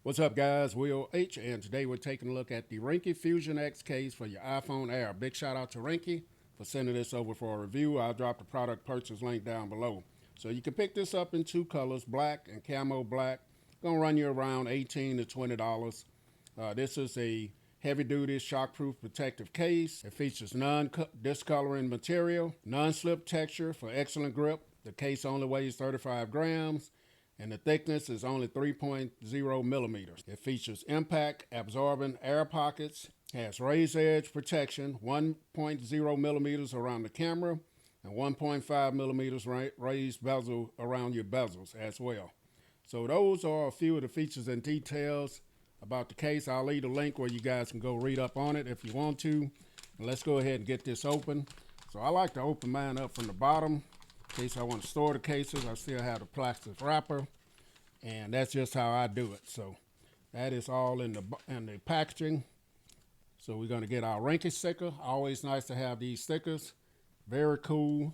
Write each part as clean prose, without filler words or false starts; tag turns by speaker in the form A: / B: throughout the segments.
A: What's up, guys? Will H, and today we're taking a look at the Ringke Fusion X case for your iPhone Air. Big shout out to Ringke for sending this over for a review. I'll drop the product purchase link down below. So you can pick this up in two colors, black and camo black. Gonna run you around $18 to $20. This is a heavy-duty shockproof protective case. It features non-discoloring material, non-slip texture for excellent grip. The case only weighs 35 grams. And the thickness is only 3.0 millimeters. It features impact absorbing air pockets, has raised edge protection, 1.0 millimeters around the camera, and 1.5 millimeters raised bezel around your bezels as well. So those are a few of the features and details about the case. I'll leave a link where you guys can go read up on it if you want to. And let's go ahead and get this open. So I like to open mine up from the bottom. In case I want to store the cases, I still have the plastic wrapper, and that's just how I do it. So that is all in the packaging. So we're going to get our Ringke sticker. Always nice to have these stickers. Very cool.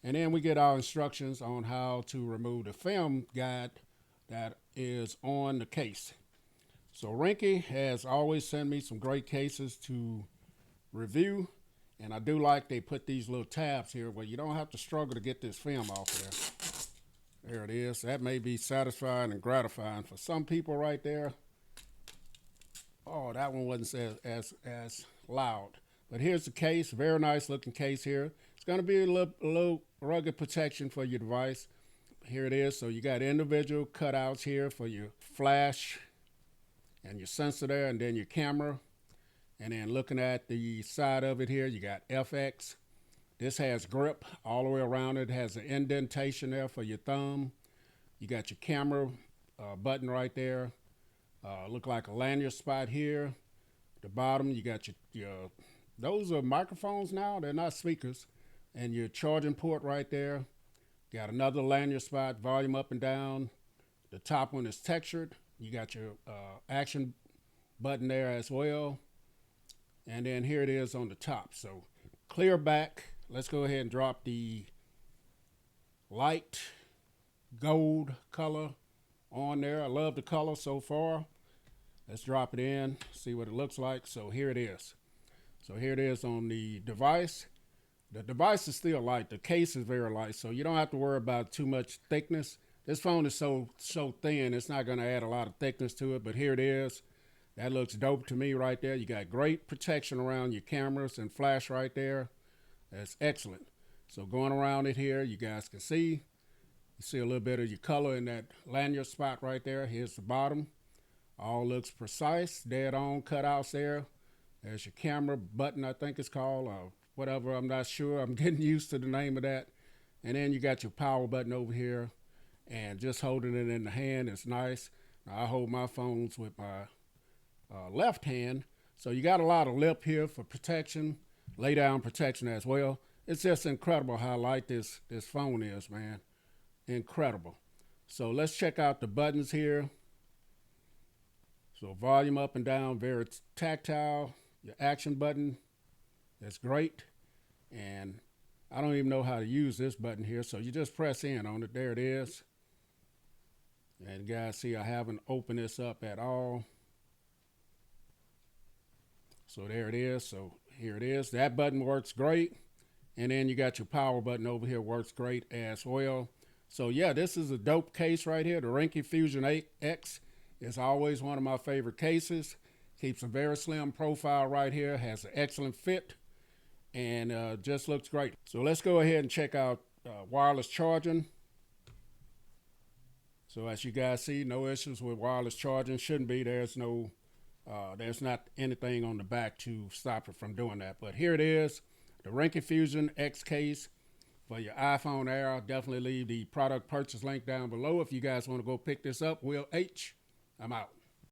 A: And then we get our instructions on how to remove the film guide that is on the case. So Ringke has always sent me some great cases to review. And I do like they put these little tabs here where you don't have to struggle to get this film off there. There it is. That may be satisfying and gratifying for some people right there. Oh, that one wasn't as loud. But here's the case. Very nice looking case here. It's going to be a little rugged protection for your device. Here it is. So you got individual cutouts here for your flash and your sensor there, and then your camera. And then looking at the side of it here, you got FX. This has grip all the way around it. It has an indentation there for your thumb. You got your camera button right there. Look like a lanyard spot here. The bottom, you got your those are microphones now. They're not speakers. And your charging port right there. Got another lanyard spot, volume up and down. The top one is textured. You got your action button there as well. And then here it is on the top. So clear back. Let's go ahead and drop the light gold color on there. I love the color so far. Let's drop it in, see what it looks like. So here it is. So here it is on the device. The device is still light. The case is very light, so you don't have to worry about too much thickness. This phone is so thin, it's not going to add a lot of thickness to it, but here it is. That looks dope to me right there. You got great protection around your cameras and flash right there. That's excellent. So going around it here, you guys can see. You see a little bit of your color in that lanyard spot right there. Here's the bottom. All looks precise. Dead on cutouts there. There's your camera button, I think it's called, or whatever. I'm not sure. I'm getting used to the name of that. And then you got your power button over here. And just holding it in the hand is nice. Now, I hold my phones with my left hand, so you got a lot of lip here for protection, lay down protection as well. It's just incredible how light this phone is, man. Incredible. So let's check out the buttons here. So volume up and down, very tactile. Your action button, that's great. And I don't even know how to use this button here, so you just press in on it. There it is. And guys, see, I haven't opened this up at all. So there it is. So here it is. That button works great. And then you got your power button over here, works great as well. So yeah, this is a dope case right here. The Ringke Fusion X is always one of my favorite cases. Keeps a very slim profile right here. Has an excellent fit. And just looks great. So let's go ahead and check out wireless charging. So as you guys see, no issues with wireless charging. Shouldn't be. There's not anything on the back to stop it from doing that. But here it is, the Ringke Fusion X case for your iPhone Air. I'll definitely leave the product purchase link down below if you guys want to go pick this up. Will H, I'm out.